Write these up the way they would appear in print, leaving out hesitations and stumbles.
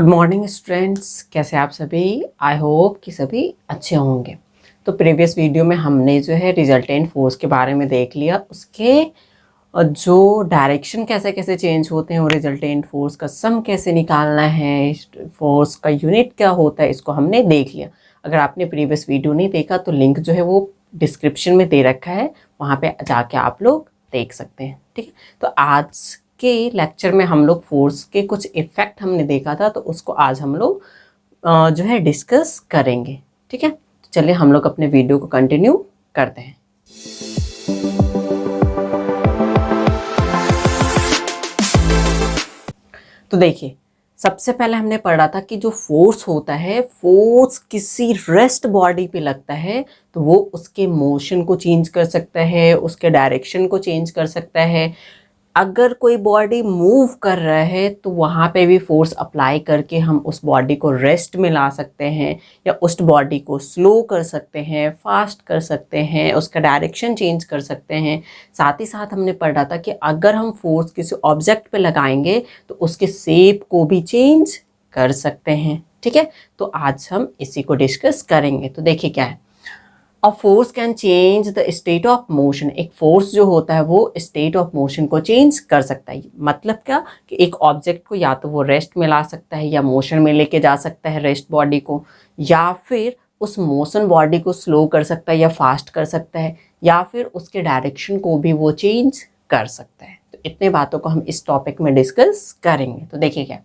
Good morning students, कैसे आप सभी। आई होप कि सभी अच्छे होंगे। तो प्रीवियस वीडियो में हमने जो है रिजल्टेंट फोर्स के बारे में देख लिया, उसके जो डायरेक्शन कैसे कैसे चेंज होते हैं और रिजल्टेंट फोर्स का सम कैसे निकालना है, फोर्स का यूनिट क्या होता है, इसको हमने देख लिया। अगर आपने प्रीवियस वीडियो नहीं देखा तो लिंक जो है वो डिस्क्रिप्शन में दे रखा है, वहाँ पे जाके आप लोग देख सकते हैं। ठीक है, तो आज के लेक्चर में हम लोग फोर्स के कुछ इफेक्ट हमने देखा था, तो उसको आज हम लोग जो है डिस्कस करेंगे। ठीक है, तो चलिए हम लोग अपने वीडियो को कंटिन्यू करते हैं। तो देखिए, सबसे पहले हमने पढ़ा था कि जो फोर्स होता है, फोर्स किसी रेस्ट बॉडी पे लगता है तो वो उसके मोशन को चेंज कर सकता है, उसके डायरेक्शन को चेंज कर सकता है। अगर कोई बॉडी मूव कर रहा है तो वहाँ पे भी फोर्स अप्लाई करके हम उस बॉडी को रेस्ट में ला सकते हैं, या उस बॉडी को स्लो कर सकते हैं, फास्ट कर सकते हैं, उसका डायरेक्शन चेंज कर सकते हैं। साथ ही साथ हमने पढ़ा था कि अगर हम फोर्स किसी ऑब्जेक्ट पे लगाएंगे तो उसके शेप को भी चेंज कर सकते हैं। ठीक है, तो आज हम इसी को डिस्कस करेंगे। तो देखिए क्या है, अ force can change the state of motion. एक फोर्स जो होता है वो स्टेट ऑफ मोशन को चेंज कर सकता है। मतलब क्या कि एक ऑब्जेक्ट को या तो वो रेस्ट में ला सकता है या मोशन में लेके जा सकता है रेस्ट बॉडी को, या फिर उस मोशन बॉडी को स्लो कर सकता है या फास्ट कर सकता है, या फिर उसके डायरेक्शन को भी वो चेंज कर सकता है। तो इतने बातों को हम इस टॉपिक में डिस्कस करेंगे। तो देखिए क्या,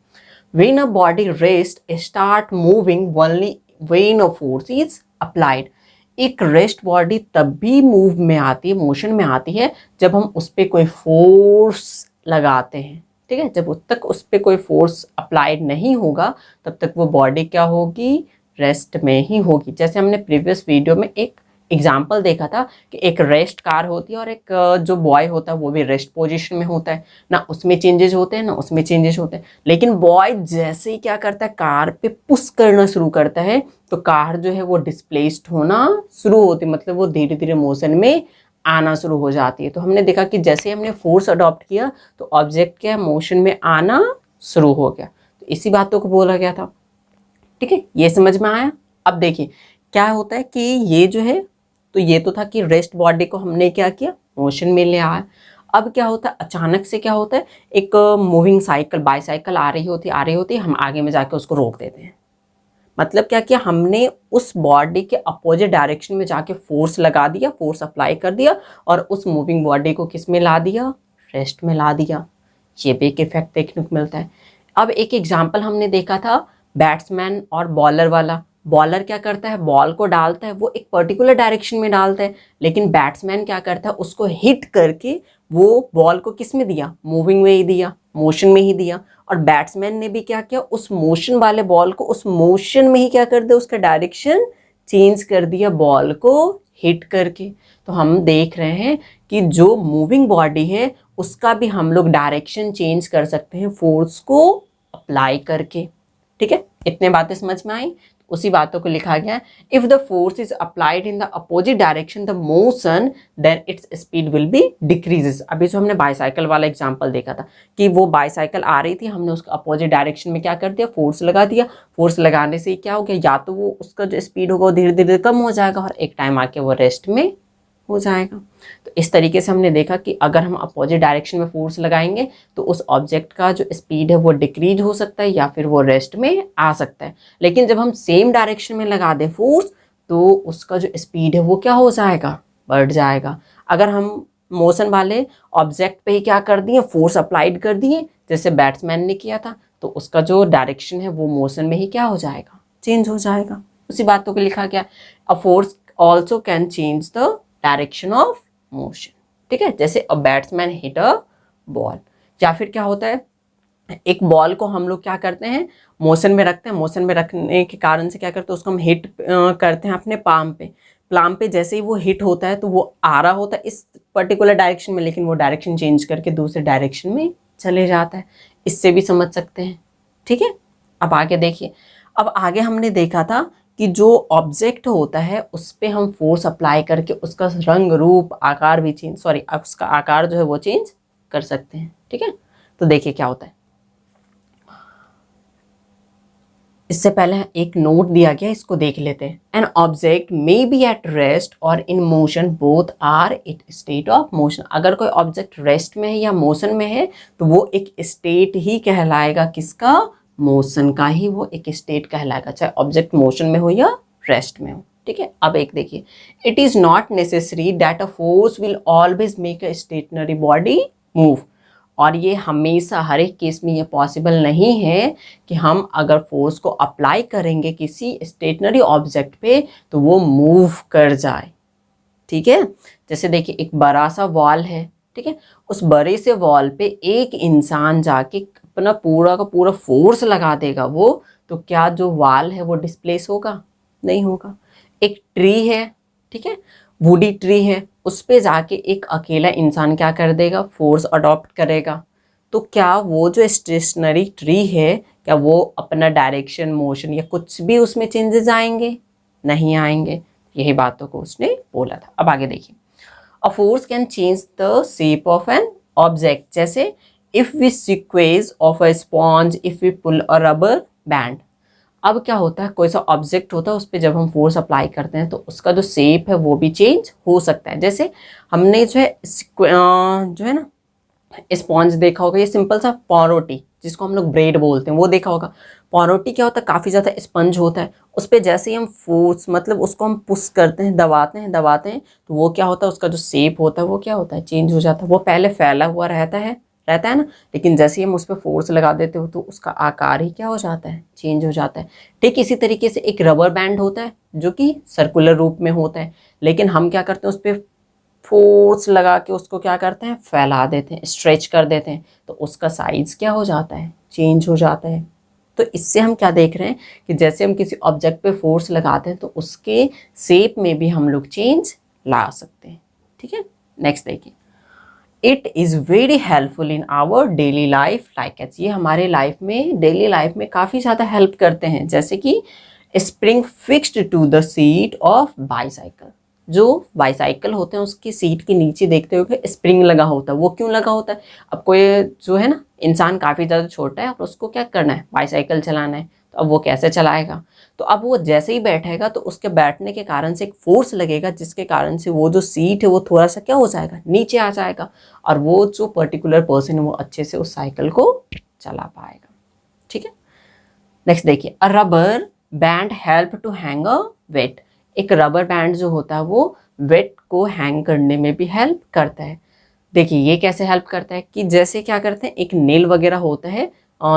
when a body rest start moving only when a force is applied. एक रेस्ट बॉडी तब भी मूव में आती है, मोशन में आती है, जब हम उस पर कोई फोर्स लगाते हैं। ठीक है, जब तक उस पर कोई फोर्स अप्लाइड नहीं होगा तब तक वो बॉडी क्या होगी, रेस्ट में ही होगी। जैसे हमने प्रीवियस वीडियो में एक एग्जाम्पल देखा था कि एक रेस्ट कार होती है और एक जो बॉय होता है वो भी रेस्ट पोजीशन में होता है। ना उसमें चेंजेस होते हैं ना उसमें चेंजेस होते हैं, लेकिन बॉय जैसे ही क्या करता है, कार पे पुश करना शुरू करता है तो कार जो है वो डिस्प्लेस्ड होना शुरू होती है, मतलब वो धीरे धीरे मोशन में आना शुरू हो जाती है। तो हमने देखा कि जैसे हमने फोर्स अडॉप्ट किया तो ऑब्जेक्ट क्या मोशन में आना शुरू हो गया। तो इसी बातों को बोला गया था। ठीक है, ये समझ में आया। अब देखिए क्या होता है कि ये जो है, तो ये तो था कि रेस्ट बॉडी को हमने क्या किया, मोशन में ले आया। अब क्या होता है, अचानक से क्या होता है, एक मूविंग साइकिल बाईसाइकिल आ रही होती है, हम आगे में जाके उसको रोक देते हैं। मतलब क्या किया, हमने उस बॉडी के अपोजिट डायरेक्शन में जाके फोर्स लगा दिया, फोर्स अप्लाई कर दिया और उस मूविंग बॉडी को किस में ला दिया, रेस्ट में ला दिया। ये भी एक इफेक्ट देखने को मिलता है। अब एक एग्जाम्पल हमने देखा था बैट्समैन और बॉलर वाला। बॉलर क्या करता है, बॉल को डालता है, वो एक पर्टिकुलर डायरेक्शन में डालता है, लेकिन बैट्समैन क्या करता है, उसको हिट करके वो बॉल को किस में दिया, मूविंग में ही दिया, मोशन में ही दिया। और बैट्समैन ने भी क्या किया, उस मोशन वाले बॉल को उस मोशन में ही क्या कर दिया, उसका डायरेक्शन चेंज कर दिया बॉल को हिट करके। तो हम देख रहे हैं कि जो मूविंग बॉडी है उसका भी हम लोग डायरेक्शन चेंज कर सकते हैं फोर्स को अप्लाई करके। ठीक है, इतने बातें समझ में आई। उसी बातों को लिखा गया, if the force is applied in the opposite direction the motion then its speed will be decreases. अभी जो हमने बाईसाइकिल वाला एग्जांपल देखा था कि वो बाईसाइकिल आ रही थी, हमने उसका अपोजिट डायरेक्शन में क्या कर दिया, फोर्स लगा दिया। फोर्स लगाने से क्या हो गया, या तो वो उसका जो स्पीड होगा वो धीरे धीरे कम हो जाएगा और एक टाइम आके वो रेस्ट में हो जाएगा। तो इस तरीके से हमने देखा कि अगर हम अपोजिट डायरेक्शन में फोर्स लगाएंगे तो उस ऑब्जेक्ट का जो स्पीड है वो डिक्रीज हो सकता है या फिर वो रेस्ट में आ सकता है। लेकिन जब हम सेम डायरेक्शन में लगा दें फोर्स तो उसका जो स्पीड है वो क्या हो जाएगा, बढ़ जाएगा। अगर हम मोशन वाले ऑब्जेक्ट पे ही क्या कर दिए, फोर्स अप्लाइड कर दिए जैसे बैट्समैन ने किया था, तो उसका जो डायरेक्शन है वो मोशन में ही क्या हो जाएगा, चेंज हो जाएगा। उसी बातों को लिखा गया, a force also can change the direction of motion. ठीक है, जैसे a batsman hit a ball, या फिर क्या होता है, एक बॉल को हम लोग क्या करते हैं, मोशन में रखते हैं, मोशन में रखने के कारण से क्या करते हैं, उसको हम हिट करते हैं अपने पाम पे। पाम पे जैसे ही वो हिट होता है तो वो आ रहा होता है इस पर्टिकुलर डायरेक्शन में, लेकिन वो डायरेक्शन चेंज करके दूसरे डायरेक्शन में चले जाता है। इससे भी समझ सकते हैं। ठीक है, अब आगे देखिए। अब आगे हमने देखा था कि जो ऑब्जेक्ट होता है उस पर हम फोर्स अप्लाई करके उसका रंग रूप आकार भी चेंज, उसका आकार जो है वो चेंज कर सकते हैं। ठीक है, तो देखिए क्या होता है, इससे पहले एक नोट दिया गया, इसको देख लेते हैं। An object may be at rest और in motion, both are it state of motion. अगर कोई ऑब्जेक्ट रेस्ट में है या मोशन में है तो वो एक स्टेट ही कहलाएगा, किसका? मोशन का ही वो एक स्टेट कहलाएगा, चाहे ऑब्जेक्ट मोशन में हो या रेस्ट में हो। ठीक है, अब एक देखिए, it is not necessary that a force will always make a stationary body move. और ये हमेशा हर एक केस में ये पॉसिबल नहीं है कि हम अगर फोर्स को अप्लाई करेंगे किसी स्टेशनरी ऑब्जेक्ट पे तो वो मूव कर जाए। ठीक है, जैसे देखिए एक बड़ा सा वॉल है, ठीक है, उस बड़े से वॉल पे एक इंसान जाके अपना पूरा का पूरा फोर्स लगा देगा वो, तो क्या जो वॉल है वो डिस्प्लेस होगा? नहीं होगा। एक ट्री है, ठीक है, वुडी ट्री है, उस पे जाके एक अकेला इंसान क्या कर देगा? फोर्स अडॉप्ट करेगा। तो क्या वो जो स्टेशनरी ट्री है, क्या वो अपना डायरेक्शन, मोशन या कुछ भी उसमें चेंजेस आएंगे? नहीं आएंगे। यही बातों को उसने बोला था। अब आगे देखिए, a force can change the shape of an object, जैसे if we squeeze off a sponge, if we pull a rubber band. अब क्या होता है, कोई सा ऑब्जेक्ट होता है उस पर जब हम फोर्स अप्लाई करते हैं तो उसका जो शेप है वो भी चेंज हो सकता है। जैसे हमने जो है ना स्पॉन्ज देखा होगा, ये सिंपल सा पावरोटी जिसको हम लोग ब्रेड बोलते हैं वो देखा होगा। पावरोटी क्या होता है, काफ़ी ज़्यादा स्पंज होता है, उस पर जैसे ही हम फोर्स मतलब उसको हम पुश करते हैं, दबाते हैं तो वो क्या होता है, उसका जो शेप होता है वो क्या होता है, चेंज हो जाता है। वो पहले फैला हुआ रहता है ना, लेकिन जैसे ही हम उस पर फोर्स लगा देते हो तो उसका आकार ही क्या हो जाता है, चेंज हो जाता है। ठीक इसी तरीके से एक रबर बैंड होता है जो कि सर्कुलर रूप में होता है, लेकिन हम क्या करते हैं उस पर फोर्स लगा के उसको क्या करते हैं, फैला देते हैं, स्ट्रेच कर देते हैं, तो उसका साइज क्या हो जाता है, चेंज हो जाता है। तो इससे हम क्या देख रहे हैं कि जैसे हम किसी ऑब्जेक्ट पे फोर्स लगाते हैं तो उसके शेप में भी हम लोग चेंज ला सकते हैं। ठीक है, नेक्स्ट देखिए, it is very helpful in our daily life like as. ये हमारे लाइफ में, डेली लाइफ में काफ़ी ज़्यादा हेल्प करते हैं, जैसे कि spring fixed to the seat of bicycle. जो बाईसाइकिल होते हैं उसकी सीट के नीचे देखते हो कि स्प्रिंग लगा होता है। वो क्यों लगा होता है? अब कोई जो है ना इंसान काफ़ी ज़्यादा छोटा है और उसको क्या करना है, बाईसाइकिल चलाना है, तो अब वो कैसे चलाएगा? तो अब वो जैसे ही बैठेगा तो उसके बैठने के कारण से एक फोर्स लगेगा, जिसके कारण से वो जो सीट है वो थोड़ा सा क्या हो जाएगा, नीचे आ जाएगा, और वो जो पर्टिकुलर पर्सन है वो अच्छे से उस साइकिल को चला पाएगा। ठीक है, नेक्स्ट देखिए, a rubber band help to hang a weight. एक रबर बैंड जो होता है वो वेट को हैंग करने में भी हेल्प करता है। देखिए ये कैसे हेल्प करता है कि जैसे क्या करते हैं, एक नेल वगैरह होता है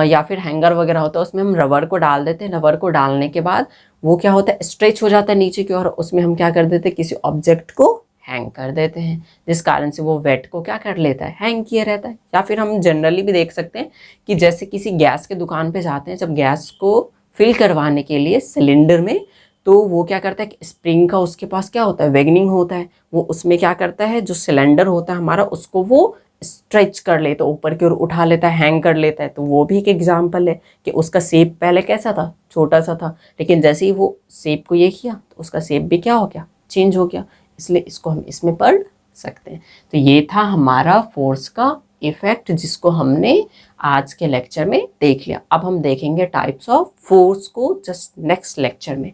या फिर हैंगर वगैरह होता है, उसमें हम रबर को डाल देते हैं। रबर को डालने के बाद वो क्या होता है, स्ट्रेच हो जाता है नीचे की ओर, उसमें हम क्या कर देते हैं, किसी ऑब्जेक्ट को हैंग कर देते हैं, जिस कारण से वो वेट को क्या कर लेता है, हैंग किया रहता है। या फिर हम जनरली भी देख सकते हैं कि जैसे किसी गैस के दुकान पे जाते हैं, जब गैस को फिल करवाने के लिए सिलेंडर में, तो वो क्या करता है कि स्प्रिंग का उसके पास क्या होता है, वेगनिंग होता है, वो उसमें क्या करता है, जो सिलेंडर होता है हमारा उसको वो स्ट्रेच कर लेता है, ऊपर की ओर उठा लेता है, हैंग कर लेता है। तो वो भी एक एग्जाम्पल है कि उसका शेप पहले कैसा था, छोटा सा था, लेकिन जैसे ही वो शेप को ये किया तो उसका शेप भी क्या हो गया, चेंज हो गया। इसलिए इसको हम इसमें पढ़ सकते हैं। तो ये था हमारा फोर्स का इफेक्ट, जिसको हमने आज के लेक्चर में देख लिया। अब हम देखेंगे टाइप्स ऑफ फोर्स को जस्ट नेक्स्ट लेक्चर में।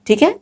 ठीक है।